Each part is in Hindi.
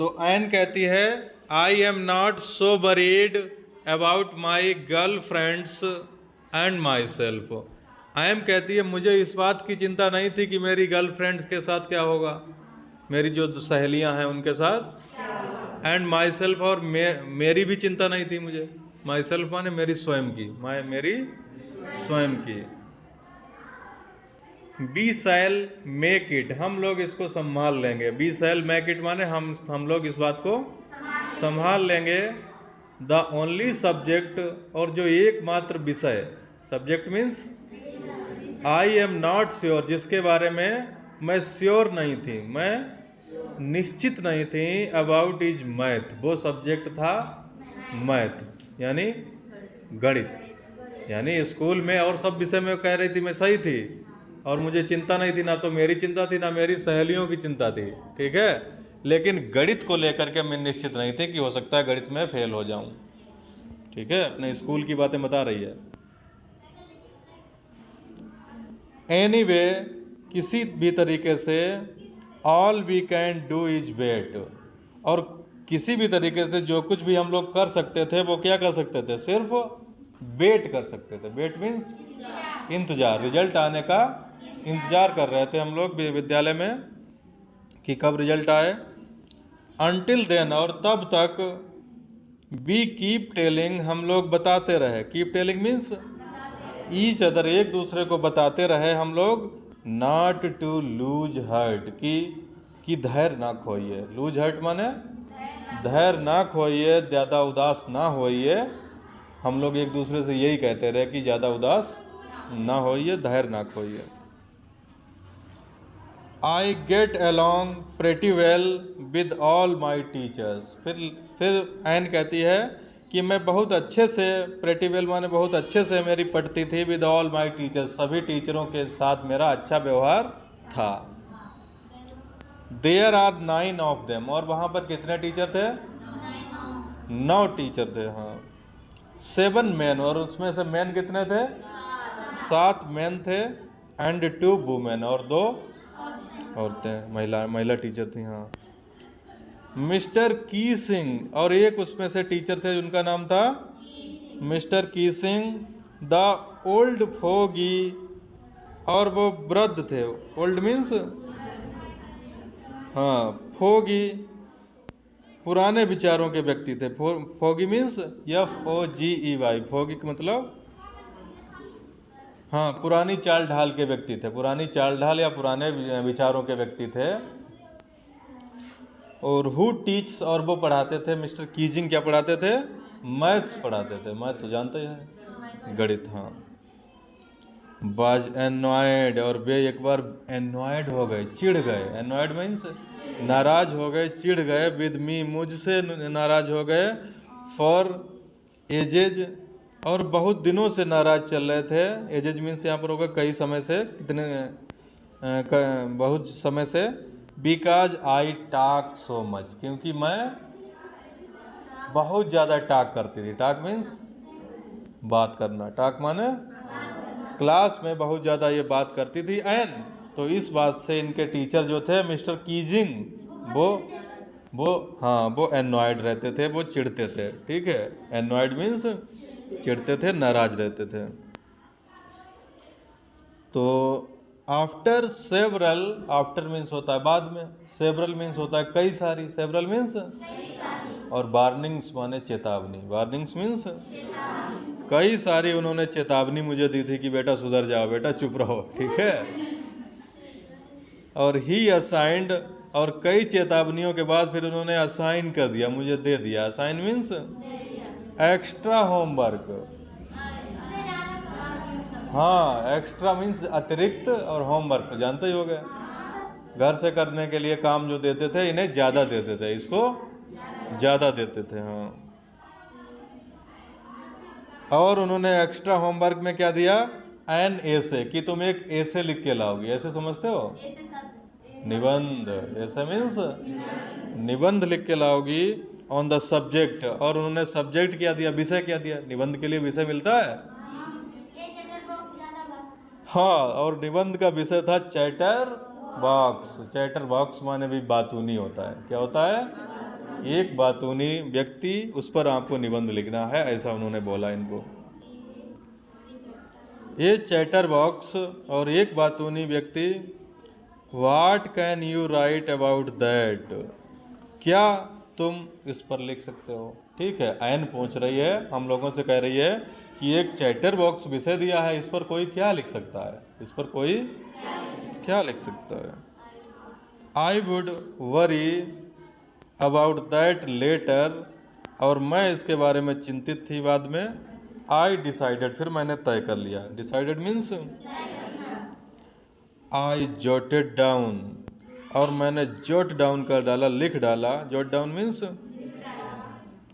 तो एन कहती है I am not so worried about my girl friends and myself. M कहती है मुझे इस बात की चिंता नहीं थी कि मेरी गर्ल फ्रेंड्स के साथ क्या होगा, मेरी जो सहेलियां हैं उनके साथ, एंड माई सेल्फ, और मेरी भी चिंता नहीं थी मुझे। माई सेल्फ माने मेरी स्वयं की, मेरी स्वयं की। बी शैल मेक इट, हम लोग इसको संभाल लेंगे। बी शैल मेक इट माने हम लोग इस बात को संभाल लेंगे। द ओनली सब्जेक्ट, और जो एकमात्र विषय, subject means I am not sure, जिसके बारे में मैं श्योर नहीं थी, मैं निश्चित नहीं थी, अबाउट इज मैथ, वो सब्जेक्ट था मैथ यानी गणित। यानी स्कूल में और सब विषय में कह रही थी मैं सही थी और मुझे चिंता नहीं थी, ना तो मेरी चिंता थी ना मेरी सहेलियों की चिंता थी, ठीक है। लेकिन गणित को लेकर के मैं निश्चित नहीं थी कि हो सकता है गणित में फेल हो जाऊं, ठीक है। अपने स्कूल की बातें बता रही है। एनीवे, किसी भी तरीके से, all we can do is wait, और किसी भी तरीके से जो कुछ भी हम लोग कर सकते थे वो क्या कर सकते थे, सिर्फ वेट कर सकते थे। वेट मीन्स इंतजार, रिजल्ट आने का इंतजार कर रहे थे हम लोग विद्यालय में कि कब रिजल्ट आए। अनटिल देन, और तब तक, वी कीप टेलिंग, हम लोग बताते रहे। Keep telling means each other, एक दूसरे को बताते रहे हम लोग, नॉट टू लूज हर्ट, कि धैर्य ना खोइए। लूज हर्ट माने धैर्य ना खोइए, ज़्यादा उदास ना होइए। हम लोग एक दूसरे से यही कहते रहे कि ज़्यादा उदास ना होइए, धैर्य ना खोइए। I get along pretty well with all my teachers. फिर एन कहती है कि मैं बहुत अच्छे से, प्रेटी वेल माने बहुत अच्छे से मेरी पढ़ती थी, विद ऑल माई टीचर्स, सभी टीचरों के साथ मेरा अच्छा व्यवहार था। देयर आर 9 ऑफ देम, और वहाँ पर कितने टीचर थे, 9 टीचर थे, हाँ। 7 मैन, और उसमें से मैन कितने थे, 7 मैन थे, एंड 2 वुमेन, और 2 औरतें, महिला टीचर थी, हाँ। मिस्टर की सिंह, और एक उसमें से टीचर थे जिनका नाम था मिस्टर की सिंह, द ओल्ड फोगी, और वो वृद्ध थे। ओल्ड मीन्स, हाँ, फोगी पुराने विचारों के व्यक्ति थे। फोगी मीन्स FOGEY, फोगी का मतलब, हाँ, पुरानी चाल ढाल के व्यक्ति थे, पुरानी चाल ढाल या पुराने विचारों के व्यक्ति थे। और हु टीच, और वो पढ़ाते थे, मिस्टर कीजिंग क्या पढ़ाते थे, मैथ्स पढ़ाते थे। मैथ तो जानते हैं, गणित, हाँ। बाज एनॉयड, और वे एक बार एनॉयड हो गए, चिढ़ गए। एनॉयड मीन्स नाराज हो गए, चिढ़ गए, विद मी, मुझसे नाराज हो गए, फॉर एजेज, और बहुत दिनों से नाराज चल रहे थे। एजेज मीन्स यहाँ पर होगा कई समय से, कितने बहुत समय से। Because I talk so much, क्योंकि मैं बहुत ज़्यादा टॉक करती थी। टॉक मीन्स बात करना, टॉक माने क्लास में बहुत ज़्यादा ये बात करती थी। एंड तो इस बात से इनके टीचर जो थे मिस्टर कीजिंग, वो एनॉयड रहते थे, वो चिढ़ते थे, ठीक है। एनॉयड मीन्स चिढ़ते थे, नाराज रहते थे। तो आफ्टर सेवरल, आफ्टर मीन्स होता है बाद में, सेवरल मीन्स होता है कई सारी, सेवरल मीन्स, और वार्निंग्स माने चेतावनी, वार्निंग्स मीन्स कई सारी उन्होंने चेतावनी मुझे दी थी कि बेटा सुधर जाओ, बेटा चुप रहो, ठीक है। और ही असाइंड, और कई चेतावनियों के बाद फिर उन्होंने असाइन कर दिया, मुझे दे दिया। असाइन मीन्स एक्स्ट्रा होमवर्क, हाँ, एक्स्ट्रा मीन्स अतिरिक्त, और होमवर्क तो जानते ही हो गए, घर से करने के लिए काम जो देते थे, इन्हें ज़्यादा देते थे, इसको ज़्यादा देते थे, हाँ। और उन्होंने एक्स्ट्रा होमवर्क में क्या दिया, एन एसे, कि तुम एक एसे लिख के लाओगी। ऐसे समझते हो, निबंध, ऐसे मीन्स निबंध लिख के लाओगी ऑन द सब्जेक्ट। और उन्होंने सब्जेक्ट क्या दिया, विषय क्या दिया, निबंध के लिए विषय मिलता है, हाँ। और निबंध का विषय था चैटर बॉक्स। चैटर बॉक्स माने भी बातूनी होता है, क्या होता है, एक बातूनी व्यक्ति, उस पर आपको निबंध लिखना है, ऐसा उन्होंने बोला इनको। ये चैटर बॉक्स और एक बातूनी व्यक्ति, what can you right about that, क्या तुम इस पर लिख सकते हो। ठीक है, एन पूछ रही है, हम लोगों से कह रही है कि एक चैटर बॉक्स विषय दिया है, इस पर कोई क्या लिख सकता है, इस पर कोई क्या लिख सकता है। I would worry about that letter, और मैं इसके बारे में चिंतित थी बाद में। आई डिसाइडेड, फिर मैंने तय कर लिया। डिसाइडेड मीन्स आई जोटेड डाउन, और मैंने जोट डाउन कर डाला, लिख डाला। जोट डाउन मीन्स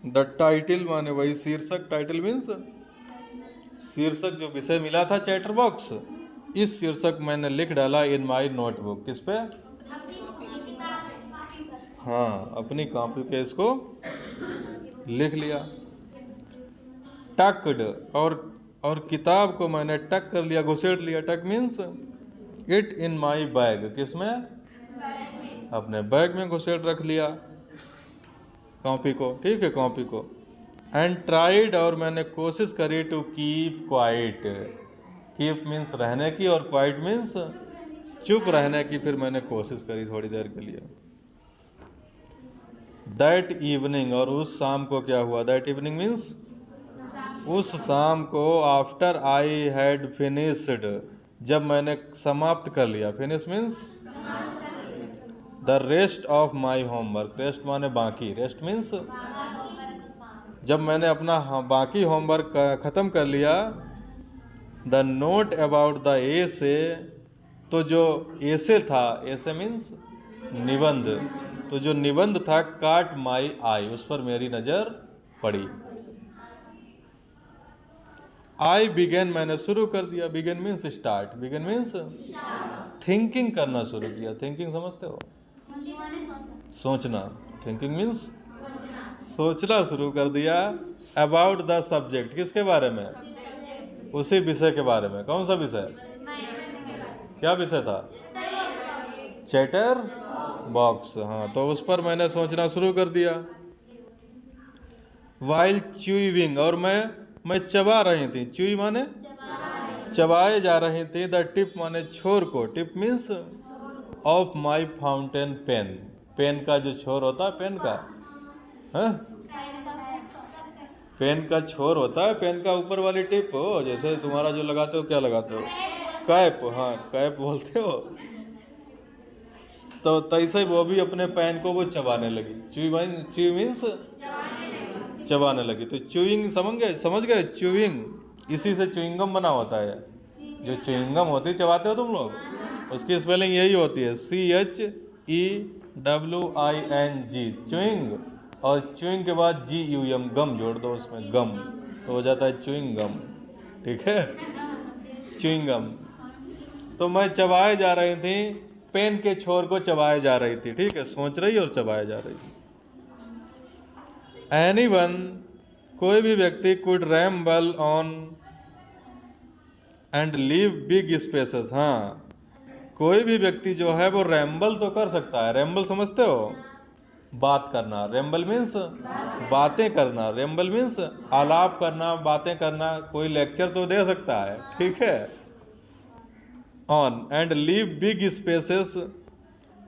द टाइटल, माने वही शीर्षक। टाइटल मीन्स शीर्षक जो विषय मिला था चैटर बॉक्स, इस शीर्षक मैंने लिख डाला इन माई नोटबुक। किस पे? हाँ, अपनी कॉपी पे इसको लिख लिया। टक्ड, और किताब को मैंने टक कर लिया, घुसेड़ लिया। टक means it in my bag, किसमें? अपने बैग में घुसेड़ रख लिया कॉपी को। ठीक है, कॉपी को। एंड ट्राइड, और मैंने कोशिश करी to keep quiet. Keep means रहने की, और क्वाइट मीन्स चुप रहने की। फिर मैंने कोशिश करी थोड़ी देर के लिए। दैट इवनिंग, और उस शाम को क्या हुआ? दैट इवनिंग मीन्स उस शाम को। आफ्टर आई हैड फिनिश्ड, जब मैंने समाप्त कर लिया। Finish means the rest of my homework. Rest माने बाकी, रेस्ट मीन्स जब मैंने अपना बाकी होमवर्क ख़त्म कर लिया। The note about the essay, तो जो एसे था, एसे मीन्स निबंध, तो जो निबंध था, काट माई आई, उस पर मेरी नज़र पड़ी। आई बिगेन, मैंने शुरू कर दिया। Begin means start. Begin means thinking करना शुरू किया। थिंकिंग समझते हो? सोचना। थिंकिंग मीन्स सोचना शुरू कर दिया। अबाउट द सब्जेक्ट, किसके बारे में? उसी विषय के बारे में। कौन सा विषय? क्या विषय था? Chatter box. हाँ, तो उस पर मैंने सोचना शुरू कर दिया। वाइल च्यूइंग, और मैं चबा रही थी। च्यूई माने चबाए जा रही थी। द टिप माने छोर को। Tip means of my fountain pen. Pen का जो छोर होता है, पेन का, हाँ, पेन का छोर होता है, पेन का ऊपर वाली टिप हो, जैसे तुम्हारा जो लगाते हो, क्या लगाते हो? कैप। हाँ, कैप बोलते हो। तो तैसे वो भी अपने पेन को वो चबाने लगी। च्यू मीन्स चबाने लगी। तो च्यूइंग समझ गए? च्यूइंग, इसी से च्यूइंगम बना होता है। जो च्यूइंगम होती है, चबाते हो तुम लोग, उसकी स्पेलिंग यही होती है, CHEWING, च्यूइंग। और च्यूइंग के बाद GUM, गम जोड़ दो उसमें, गम, तो हो जाता है च्यूइंगम। ठीक है, च्यूइंगम। तो मैं चबाए जा रही थी, पेन के छोर को चबाए जा रही थी। ठीक है, सोच रही और चबाए जा रही थी। एनीवन, कोई भी व्यक्ति, could ramble on and leave big spaces. हाँ, कोई भी व्यक्ति जो है वो रैम्बल तो कर सकता है। रैम्बल समझते हो? बात करना। रैम्बल मीन्स बातें करना। रैम्बल मीन्स आलाप करना, बातें करना। कोई लेक्चर तो दे सकता है। ठीक है, on and leave big spaces,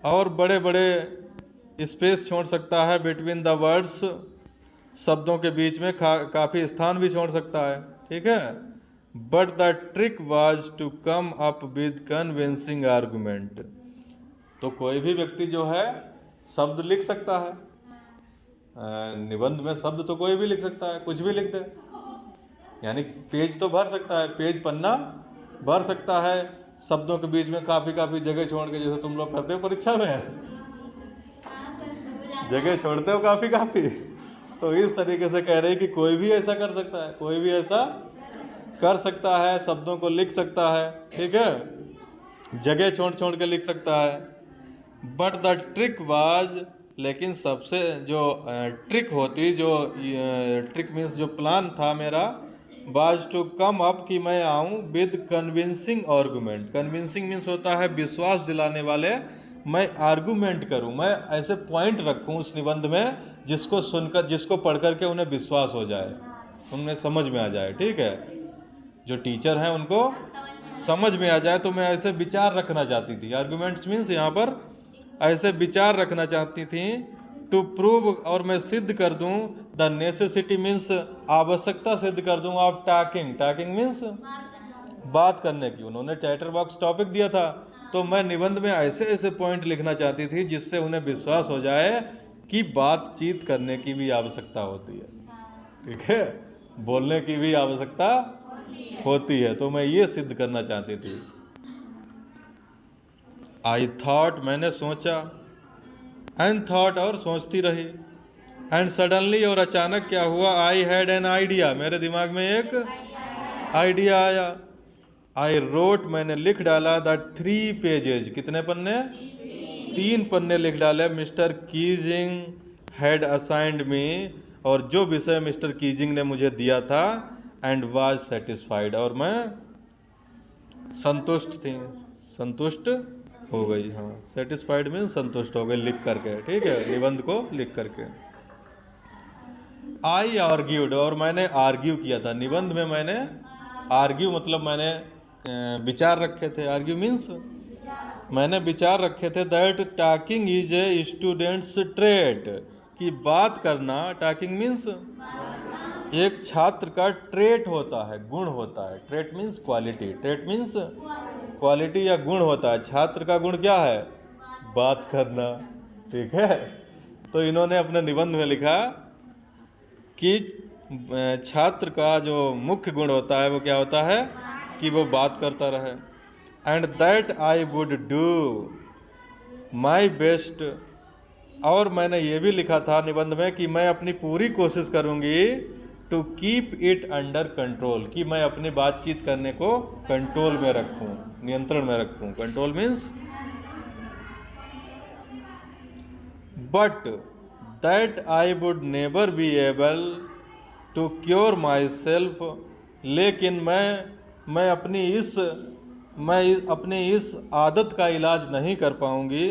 और बड़े बड़े स्पेस छोड़ सकता है। बिटवीन द वर्ड्स, शब्दों के बीच में काफ़ी स्थान भी छोड़ सकता है। ठीक है, but the trick was to come up with convincing argument. तो कोई भी व्यक्ति जो है शब्द लिख सकता है। निबंध में शब्द तो कोई भी लिख सकता है, कुछ भी लिख दे। यानी पेज तो भर सकता है, पेज पन्ना भर सकता है, शब्दों के बीच में काफ़ी जगह छोड़ के, जैसे तुम लोग करते हो परीक्षा में, जगह छोड़ते हो काफ़ी। तो इस तरीके से कह रहे हैं कि कोई भी ऐसा कर सकता है, कोई भी ऐसा कर सकता है, शब्दों को लिख सकता है। ठीक है, जगह छोड़ के लिख सकता है। बट द ट्रिक वाज, लेकिन सबसे जो ट्रिक होती, जो ट्रिक मीन्स जो प्लान था मेरा, वाज टू कम अप, कि मैं आऊँ with convincing argument. Convincing means होता है विश्वास दिलाने वाले मैं आर्गूमेंट करूं, मैं ऐसे पॉइंट रखूं उस निबंध में जिसको सुनकर, जिसको पढ़ करके उन्हें विश्वास हो जाए, उन्हें समझ में आ जाए। ठीक है, जो टीचर हैं उनको समझ में आ जाए। तो मैं ऐसे विचार रखना चाहती थी। आर्गूमेंट्स मीन्स यहाँ पर ऐसे विचार रखना चाहती थी टू प्रूव, और मैं सिद्ध कर दूं। द नेसेसिटी मीन्स आवश्यकता सिद्ध कर दूं ऑफ टॉकिंग। टॉकिंग मीन्स बात करने की। उन्होंने चैटर बॉक्स टॉपिक दिया था, तो मैं निबंध में ऐसे ऐसे पॉइंट लिखना चाहती थी जिससे उन्हें विश्वास हो जाए कि बातचीत करने की भी आवश्यकता होती है। ठीक है, बोलने की भी आवश्यकता होती है। तो मैं ये सिद्ध करना चाहती थी। आई थॉट, मैंने सोचा, एंड थॉट, और सोचती रही, एंड सडनली, और अचानक क्या हुआ, आई हैड एन आइडिया, मेरे दिमाग में एक आइडिया आया। आई रोट, मैंने लिख डाला, द 3 पेजेज, कितने पन्ने, 3 पन्ने लिख डाले। मिस्टर कीजिंग हैड असाइंड मी, और जो विषय मिस्टर कीजिंग ने मुझे दिया था, एंड वाज सेटिस्फाइड, और मैं संतुष्ट थी, संतुष्ट हो गई। हाँ, सेटिस्फाइड मीन्स संतुष्ट हो गई लिख करके। ठीक है, निबंध को लिख करके। आई आर्ग्यूड, और मैंने आर्ग्यू किया था। निबंध में मैंने आर्ग्यू मतलब मैंने विचार रखे थे। आर्ग्यू मीन्स मैंने विचार रखे थे that talking is a students trait, कि बात करना, टॉकिंग मीन्स एक छात्र का ट्रेट होता है, गुण होता है। Trait means quality, trait means quality या गुण होता है। छात्र का गुण क्या है, बात करना। ठीक है, तो इन्होंने अपने निबंध में लिखा कि छात्र का जो मुख्य गुण होता है वो क्या होता है, कि वो बात करता रहे। And that I would do my best, और मैंने ये भी लिखा था निबंध में कि मैं अपनी पूरी कोशिश करूँगी to keep it under control, कि मैं अपनी बातचीत करने को कंट्रोल में रखूँ, नियंत्रण में रखूँ। Control means but that I would never be able to cure myself, लेकिन मैं अपनी इस आदत का इलाज नहीं कर पाऊंगी।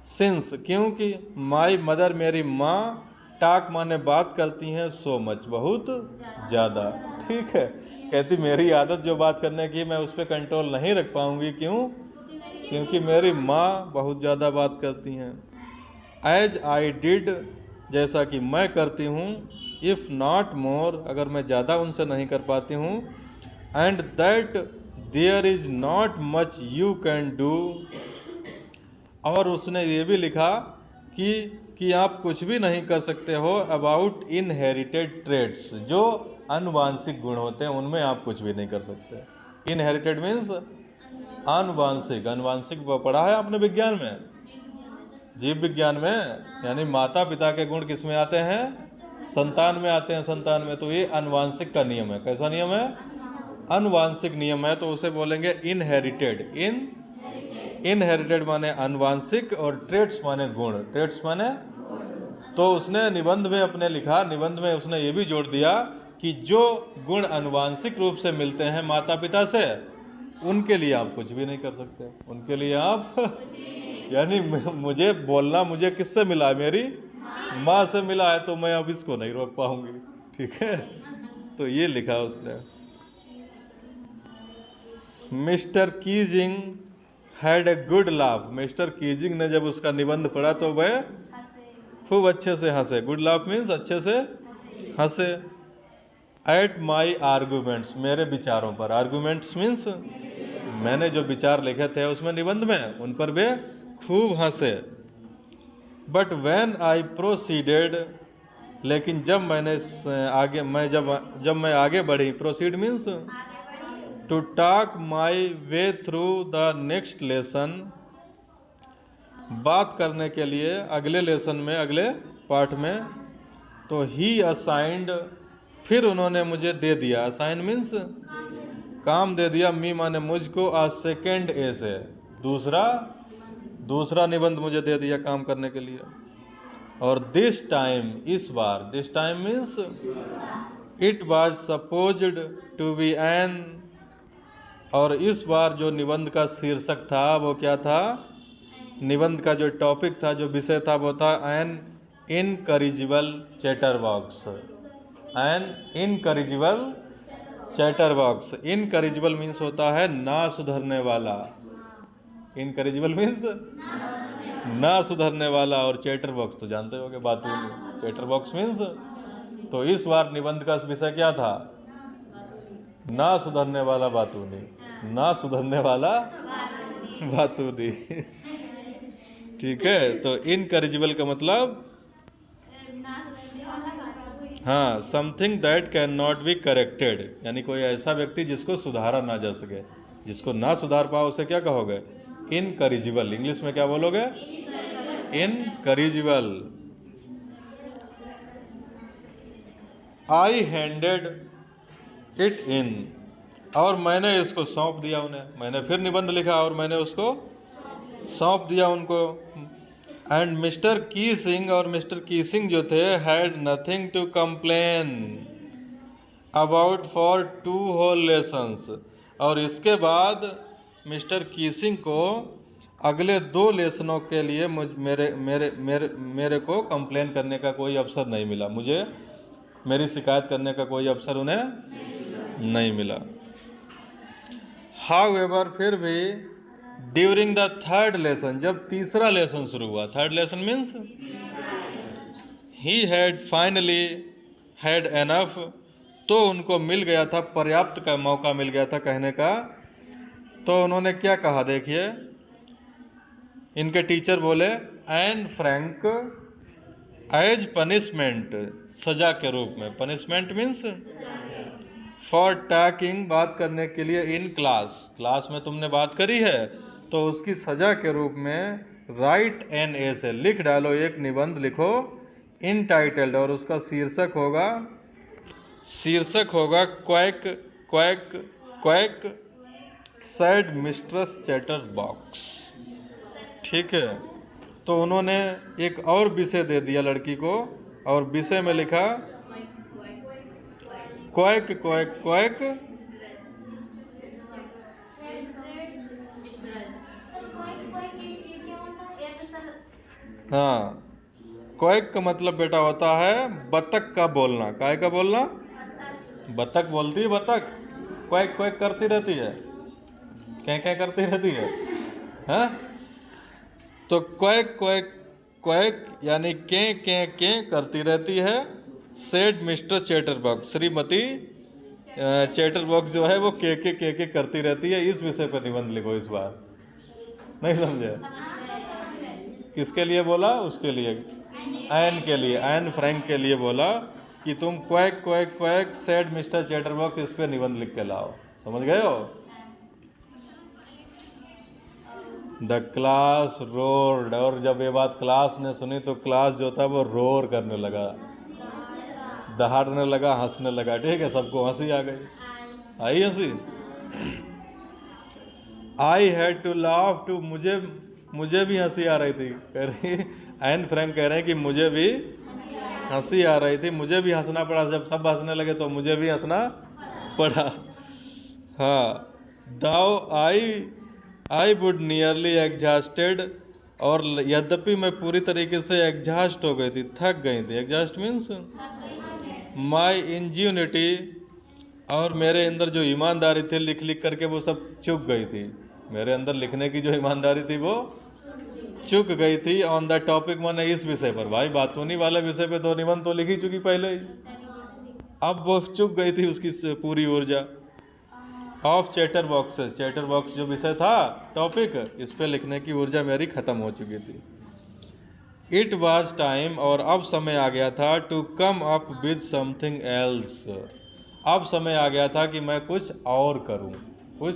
सिंस, क्योंकि माई मदर, मेरी माँ, टाक माने बात करती हैं, सो मच, बहुत ज़्यादा। ठीक है, कहती मेरी आदत जो बात करने की, मैं उस पर कंट्रोल नहीं रख पाऊंगी। क्यों, क्योंकि मेरी माँ बहुत ज़्यादा बात करती हैं। एज आई डिड, जैसा कि मैं करती हूँ। इफ़ नॉट मोर, अगर मैं ज़्यादा उनसे नहीं कर पाती हूँ। And that there is not much you can do, और उसने ये भी लिखा कि आप कुछ भी नहीं कर सकते हो अबाउट इनहेरिटेड ट्रेड्स, जो अनुवांशिक गुण होते हैं उनमें आप कुछ भी नहीं कर सकते। इनहेरिटेड मीन्स अनुवांशिक। अनुवांशिक पढ़ा है आपने विज्ञान में, जीव विज्ञान में, यानी माता पिता के गुण किस में आते हैं, संतान में आते हैं, संतान में। तो ये अनुवांशिक का नियम है। कैसा नियम है, अनुवांशिक नियम है। तो उसे बोलेंगे इनहेरिटेड। इनहेरिटेड माने अनुवांशिक, और ट्रेट्स माने गुण। ट्रेट्स माने, तो उसने निबंध में अपने लिखा, निबंध में उसने ये भी जोड़ दिया कि जो गुण अनुवांशिक रूप से मिलते हैं माता पिता से, उनके लिए आप कुछ भी नहीं कर सकते। उनके लिए आप यानी मुझे बोलना, मुझे किससे मिला है, मेरी माँ से मिला है, तो मैं अब इसको नहीं रोक पाऊंगी। ठीक है, तो ये लिखा उसने। Mister Keesing had a good laugh, mister Keesing ने जब उसका निबंध पढ़ा तो वह खूब अच्छे से हंसे। गुड लाफ मीन्स अच्छे से हंसे। एट माई आर्गूमेंट्स, मेरे विचारों पर। आर्गूमेंट्स मीन्स मैंने जो विचार लिखे थे उसमें निबंध में, उन पर वे खूब हंसे। बट व्हेन आई प्रोसीडेड, लेकिन जब मैंने आगे जब मैं आगे बढ़ी, proceed means to talk my way through the next lesson, बात करने के लिए अगले लेसन में, अगले पाठ में, तो ही असाइंड, फिर उन्होंने मुझे दे दिया। असाइन मीन्स काम दे दिया, मी माने मुझको, आ सेकेंड ए से दूसरा निबंध मुझे दे दिया काम करने के लिए। और दिस टाइम, इस बार, this time means it was supposed to be Anne, और इस बार जो निबंध का शीर्षक था वो क्या था, निबंध का जो टॉपिक था, जो विषय था, वो था an incorrigible chatterbox. An incorrigible chatterbox. Incorrigible means होता है ना सुधरने वाला। इनकरिजिबल मीन्स ना सुधरने वाला, और चैटर बॉक्स तो जानते होगे, बातूनी। चैटर बॉक्स मीन्स, तो इस बार निबंध का विषय क्या था? ना सुधरने वाला बातूनी। ना सुधरने वाला बातूनी। ठीक है, तो इनकरिजिबल का मतलब हाँ, something that can not be corrected, यानी कोई ऐसा व्यक्ति जिसको सुधारा ना जा सके, जिसको ना सुधार पाओ, उसे क्या कहोगे? इनकरिजिबल। इंग्लिश में क्या बोलोगे? इनकरिजिबल। आई हैंडेड इट इन, और मैंने इसको सौंप दिया उन्हें। मैंने फिर निबंध लिखा और मैंने उसको सौंप दिया उनको। एंड मिस्टर की सिंह, और मिस्टर की सिंह जो थे, had nothing to complain about for 2 whole lessons, और इसके बाद मिस्टर की सिंह को अगले 2 लेसनों के लिए मेरे को कंप्लेन करने का कोई अवसर नहीं मिला। मुझे मेरी शिकायत करने का कोई अवसर उन्हें नहीं मिला। हाउएवर, फिर भी, ड्यूरिंग द 3rd लेसन, जब तीसरा लेसन शुरू हुआ, 3rd lesson means he had finally had enough, तो उनको मिल गया था, पर्याप्त का मौका मिल गया था कहने का। तो उन्होंने क्या कहा, देखिए, इनके टीचर बोले, एन फ्रैंक एज पनिशमेंट, सजा के रूप में। पनिशमेंट मीन्स फॉर टॉकिंग, बात करने के लिए, इन क्लास, क्लास में तुमने बात करी है, तो उसकी सजा के रूप में राइट एन ऐसे, लिख डालो, एक निबंध लिखो, इनटाइटल्ड, और उसका शीर्षक होगा quack quack quack sad mistress chatter box. ठीक है, तो उन्होंने एक और विषय दे दिया लड़की को, और विषय में लिखा क्वैक क्वैक क्वैक हाँ, क्वैक का मतलब बेटा होता है बतख का बोलना। काय का बोलना? बतख बोलती है, बतख क्वैक क्वैक करती रहती है, क्या करती रहती है, हाँ? तो क्वैक क्वैक क्वैक यानी के करती रहती है। Said mister chatterbox, Shrimati chatterbox जो है वो के करती रहती है। इस विषय पर निबंध लिखो इस बार। नहीं समझे? किसके लिए बोला? उसके लिए, एन के लिए, एन फ्रैंक के लिए बोला कि तुम quack quack quack said mister chatterbox, इस पर निबंध लिख के लाओ। समझ गए हो? द क्लास रोर्ड, और जब ये बात क्लास ने सुनी तो क्लास जो था वो रोर करने लगा, दहाड़ने लगा, हंसने लगा। ठीक है, सबको हंसी आ गई, आई हंसी। I had to laugh too, मुझे भी हंसी आ रही थी, कह रही, एन फ्रैंक कह रहे हैं कि मुझे भी हंसी आ रही थी, मुझे भी हंसना पड़ा। जब सब हंसने लगे तो मुझे भी हंसना पड़ा। हाँ, दाओ आई वुड नियरली एग्जॉस्टेड, और यद्यपि मैं पूरी तरीके से एग्जॉस्ट हो गई थी, थक गई थी। एग्जॉस्ट मीन्स माई इंजीनिटी, और मेरे अंदर जो ईमानदारी थी, लिख लिख करके वो सब चुक गई थी। मेरे अंदर लिखने की जो ईमानदारी थी वो चुक गई थी। ऑन द टॉपिक, माने इस विषय पर। भाई, बातूनी वाले विषय पे तो निबंध तो लिखी चुकी पहले ही, अब वो चुक गई थी उसकी पूरी ऊर्जा। Of chatter boxes, chatter box जो विषय था, टॉपिक, इस पे लिखने की ऊर्जा मेरी ख़त्म हो चुकी थी। इट वॉज टाइम, और अब समय आ गया था, to come up with something else, अब समय आ गया था कि मैं कुछ और करूं। कुछ,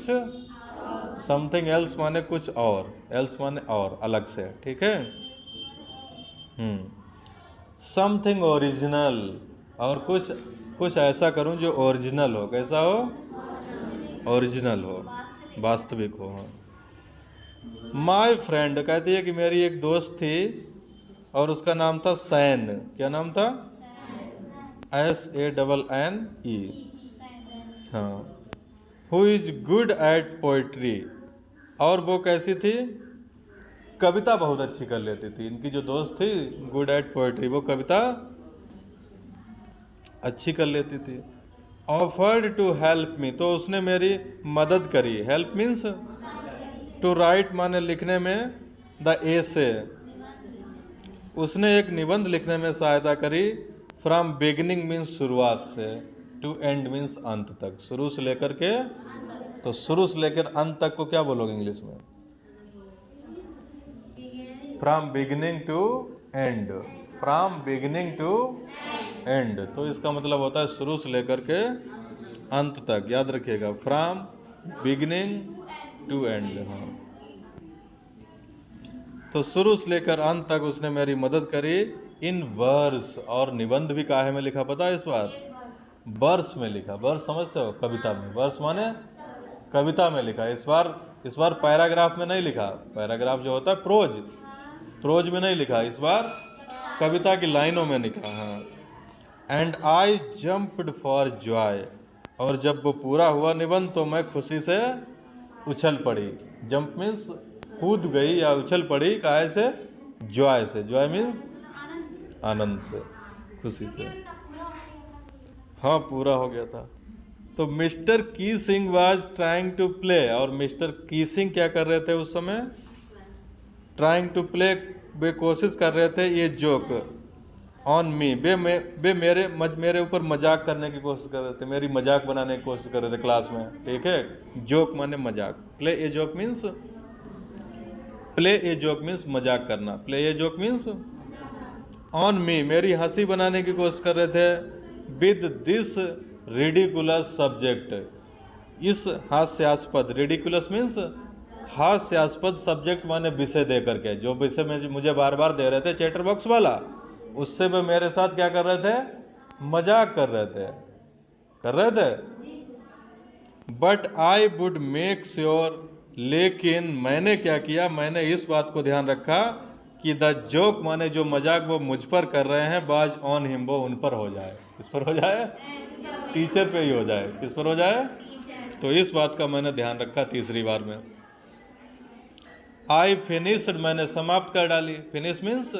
समथिंग एल्स माने कुछ और, एल्स माने और, अलग से। ठीक है, समथिंग ओरिजिनल, और कुछ ऐसा करूं जो ओरिजिनल हो। कैसा हो? ओरिजिनल हो, वास्तविक हो। माय फ्रेंड, कहती है कि मेरी एक दोस्त थी, और उसका नाम था सैन। क्या नाम था? SANNE। हाँ, who is good at poetry, और वो कैसी थी? कविता बहुत अच्छी कर लेती थी। इनकी जो दोस्त थी गुड एट पोएट्री, वो कविता अच्छी कर लेती थी। ऑफर्ड टू हेल्प मी, तो उसने मेरी मदद करी। हेल्प मीन्स टू राइट, माने लिखने में, द एसे, उसने एक निबंध लिखने में सहायता करी। फ्रॉम बिगिनिंग मीन्स शुरुआत से, टू एंड मीन्स अंत तक, शुरू से लेकर के, तो शुरू से लेकर अंत तक को क्या बोलोगे इंग्लिश में? From beginning to end, from beginning to end, तो इसका मतलब होता है शुरू से लेकर के अंत तक, याद रखिएगा, फ्रॉम बिगिनिंग टू एंड। हाँ, तो शुरू से लेकर अंत तक उसने मेरी मदद करी। इन वर्स, और निबंध भी काहे में लिखा पता है इस बार? वर्स में लिखा। वर्स समझते हो? कविता में। वर्स माने कविता में लिखा। इस बार पैराग्राफ में नहीं लिखा। पैराग्राफ जो होता है प्रोज, प्रोज में नहीं लिखा, इस बार कविता की लाइनों में लिखा। हाँ, and I jumped for Joy, और जब वो पूरा हुआ निबंध तो मैं खुशी से उछल पड़ी। जंप मीन्स कूद गई या उछल पड़ी, काहे से? जॉय से। जॉय मीन्स आनंद से, खुशी से। हाँ, पूरा हो गया था। तो mister Keesing was trying to play, और मिस्टर की सिंह क्या कर रहे थे उस समय? ट्राइंग टू प्ले, वे कोशिश कर रहे थे, ये जोक ऑन मी, वे मेरे ऊपर मजाक करने की कोशिश कर रहे थे, मेरी मजाक बनाने की कोशिश कर रहे थे क्लास में। ठीक है, जोक माने मजाक। Play a joke means, play a joke means मजाक करना। Play a joke means on me, मेरी हंसी बनाने की कोशिश कर रहे थे। विद दिस रिडिकुलस सब्जेक्ट, इस हास्यास्पद, रिडिकुलस मीन्स हास्यास्पद, सब्जेक्ट माने विषय दे करके, जो विषय में मुझे बार बार दे रहे थे चैटर बॉक्स वाला, उससे वे मेरे साथ क्या कर रहे थे? मजाक कर रहे थे। But I would make sure, लेकिन मैंने क्या किया? मैंने इस बात को ध्यान रखा कि द जोक माने जो मजाक वो मुझ पर कर रहे हैं, बाज ऑन हिम, वो उन पर हो जाए। किस पर हो जाए? टीचर पे ही हो जाए। किस पर हो जाए? तो इस बात का मैंने ध्यान रखा तीसरी बार में। आई फिनिश्ड, मैंने समाप्त कर डाली। Finish means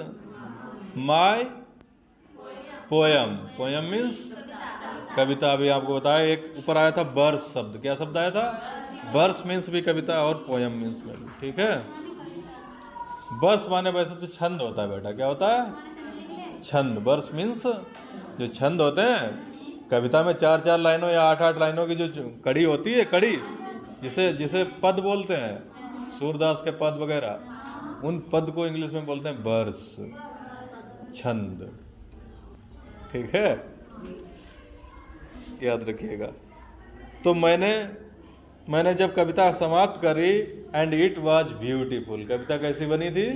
my poem, poem means कविता। अभी आपको बताया, एक ऊपर आया था वर्स शब्द, क्या शब्द आया था? वर्स मीन्स भी कविता, और पोयम मीन्स में भी। ठीक है, वर्स माने वैसे तो छंद होता है बेटा। क्या होता है? छंद। वर्स मीन्स जो छंद होते हैं, कविता में 4-4 लाइनों या 8-8 लाइनों की जो कड़ी होती है, कड़ी जिसे पद बोलते हैं, सूरदास के पद वगैरह, उन पद को इंग्लिश में बोलते हैं वर्स, छंद। ठीक है, याद रखिएगा। तो मैंने जब कविता समाप्त करी, एंड इट वाज ब्यूटीफुल, कविता कैसी बनी थी?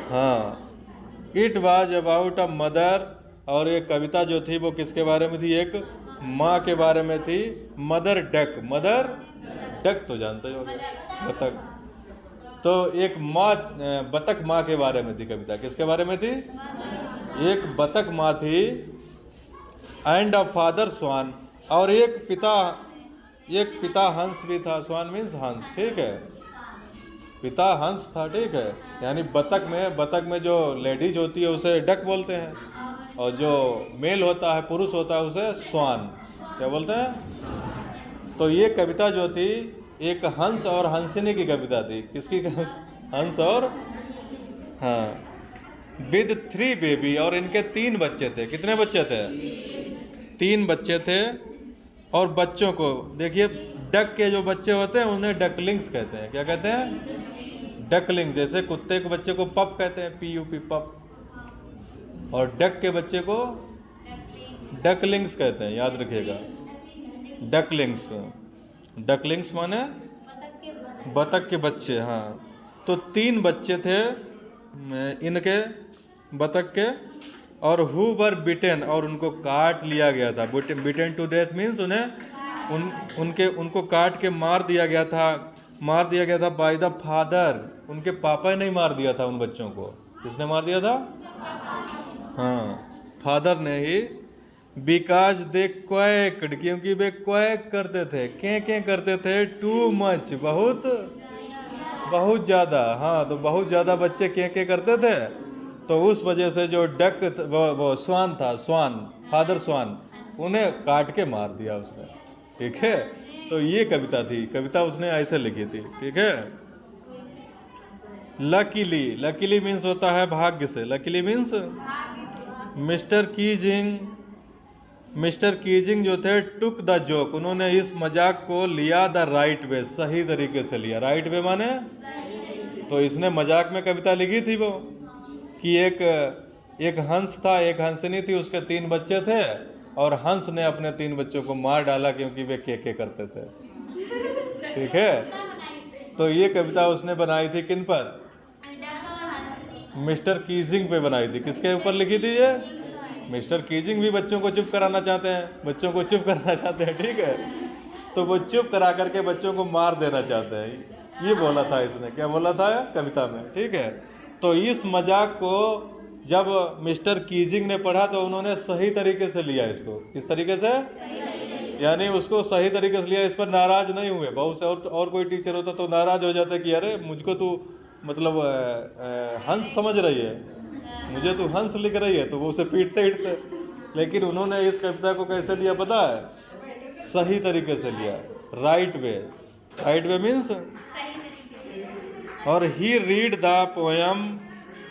हाँ, it was about a mother, और एक कविता जो थी वो किसके बारे में थी? एक माँ के बारे में थी। मदर डक, मदर डक तो जानते हो, बतख। तो एक माँ, बतख माँ के बारे में थी कविता। किसके बारे में थी? एक बतख माँ थी। एंड अ फादर स्वान, और एक पिता हंस भी था। स्वान मीन्स हंस। ठीक है, पिता हंस था। ठीक है, यानी बतख में जो लेडीज होती है उसे डक बोलते हैं, और जो मेल होता है, पुरुष होता है, उसे स्वान क्या बोलते हैं? तो ये कविता जो थी एक हंस और हंसिनी की कविता थी। किसकी? हंस और, हाँ, विद 3 बेबी, और इनके 3 बच्चे थे। कितने बच्चे थे? 3 बच्चे थे। और बच्चों को देखिए, डक के जो बच्चे होते हैं उन्हें डकलिंग्स कहते हैं। क्या कहते हैं? डकलिंग्स। जैसे कुत्ते के बच्चे को पप कहते हैं, PUP, पप, और डक के बच्चे को डकलिंग्स कहते हैं। याद रखिएगा, डकलिंग्स। डकलिंग्स माने बतख के बच्चे। हाँ, तो 3 बच्चे थे इनके, बतख के, और हु वर बिटेन, और उनको काट लिया गया था। बिटेन टू डेथ मीन्स उनको काट के मार दिया गया था बाय द फादर। उनके पापा ने नहीं मार दिया था उन बच्चों को। किसने मार दिया था? हाँ, फादर ने ही। बिकॉज दे क्वैक्ड, क्योंकि वे क्वैक करते थे, कें करते थे, टू मच, बहुत, बहुत ज़्यादा, हाँ, तो बहुत ज़्यादा बच्चे कें करते थे, तो उस वजह से जो डक वो स्वान था, स्वान, फादर स्वान, उन्हें काट के मार दिया उसने। ठीक है, तो ये कविता थी, कविता उसने ऐसे लिखी थी। ठीक है। लकीली, लकीली मीन्स होता है भाग्य से। लकीली मीन्स मिस्टर कीजिंग जो थे टुक द जोक, उन्होंने इस मजाक को लिया द राइट वे, सही तरीके से लिया। राइट वे माने, तो इसने मजाक में कविता लिखी थी वो कि एक हंस था, एक हंसनी थी, उसके 3 बच्चे थे, और हंस ने अपने 3 बच्चों को मार डाला क्योंकि वे के करते थे। ठीक है, तो ये कविता उसने बनाई थी किन पर? मिस्टर कीजिंग पे बनाई थी। किसके ऊपर लिखी थी ये? मिस्टर कीजिंग भी बच्चों को चुप कराना चाहते हैं, बच्चों को चुप कराना चाहते हैं। ठीक है, तो वो चुप करा करके बच्चों को मार देना चाहते हैं, ये बोला था इसने। क्या बोला था कविता में? ठीक है, तो इस मजाक को जब मिस्टर कीजिंग ने पढ़ा तो उन्होंने सही तरीके से लिया इसको। किस तरीके से? यानी उसको सही तरीके से लिया, इस पर नाराज नहीं हुए। बहुत से और कोई टीचर होता तो नाराज हो जाता कि अरे मुझको तू मतलब हंस समझ रही है, मुझे तू हंस लिख रही है, तो वो उसे पीटते। लेकिन उन्होंने इस कविता को कैसे लिया पता है? सही तरीके से लिया, right way. Right way means, और ही रीड द पोयम,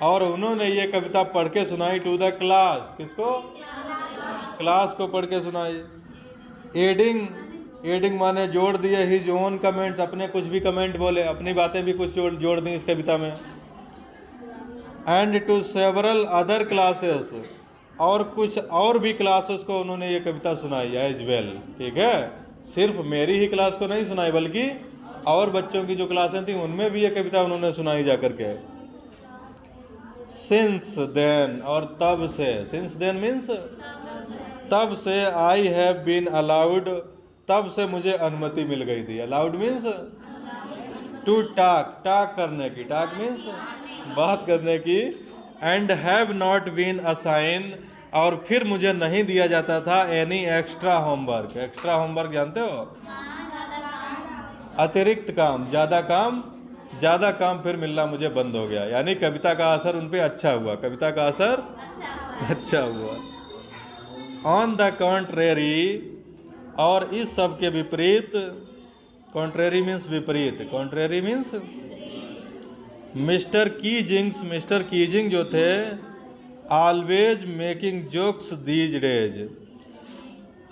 और उन्होंने ये कविता पढ़ के सुनाई टू द क्लास। किसको? क्लास को पढ़ के सुनाई। एडिंग माने जोड़ दिए हिज ओन कमेंट्स, अपने कुछ भी कमेंट बोले, अपनी बातें भी कुछ जोड़ दी इस कविता में। And to several other classes, और कुछ और भी क्लासेस को उन्होंने ये कविता सुनाई एज वेल। ठीक है, सिर्फ मेरी ही क्लास को नहीं सुनाई, बल्कि और बच्चों की जो क्लासें थी उनमें भी ये कविता उन्होंने सुनाई जा करके। सिंस देन, और तब से, सिंस देन मीन्स तब से, आई हैव बीन अलाउड, तब से मुझे अनुमति मिल गई थी। अलाउड मीन्स टू टाक करने की, टाक मीन्स बात करने की। And have not been assign, और फिर मुझे नहीं दिया जाता था any extra homework. Extra homework जानते हो? अतिरिक्त काम, ज़्यादा काम फिर मिलना मुझे बंद हो गया। यानी कविता का असर उन पे अच्छा हुआ, कविता का असर अच्छा हुआ। ऑन द कॉन्ट्रेरी, और इस सब के विपरीत, कॉन्ट्रेरी मीन्स विपरीत, कॉन्ट्रेरी मीन्स मिस्टर कीजिंग जो थे always making jokes these days,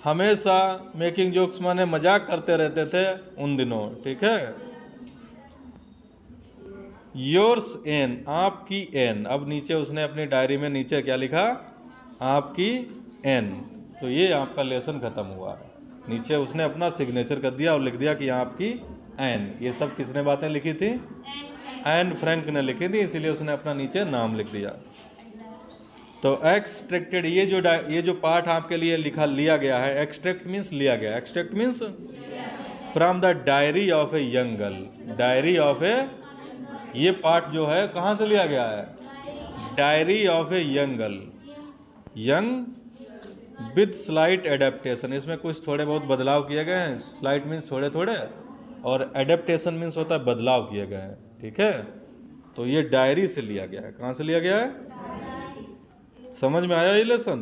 हमेशा मेकिंग जोक्स माने मजाक करते रहते थे उन दिनों। ठीक है। योर्स एन, आपकी एन, अब नीचे उसने अपनी डायरी में नीचे क्या लिखा? आपकी एन। तो ये आपका लेसन खत्म हुआ। नीचे उसने अपना सिग्नेचर कर दिया और लिख दिया कि आपकी एन। ये सब किसने बातें लिखी थी? एन फ्रैंक ने लिखी थी, इसीलिए उसने अपना नीचे नाम लिख दिया। तो एक्सट्रैक्टेड, ये जो पार्ट आपके लिए लिया गया है, एक्सट्रैक्ट मीन्स लिया गया। Extract means from the diary of a young girl. Diary of a, ये पार्ट जो है कहाँ से लिया गया है? Diary of a young girl. Young with slight adaptation, इसमें कुछ थोड़े बहुत बदलाव किए गए हैं। स्लाइट मीन्स थोड़े थोड़े, और एडेप्टेशन मीन्स होता है बदलाव किए गए हैं। ठीक है, तो ये डायरी से लिया गया है। कहाँ से लिया गया है? समझ में आया ये लेसन?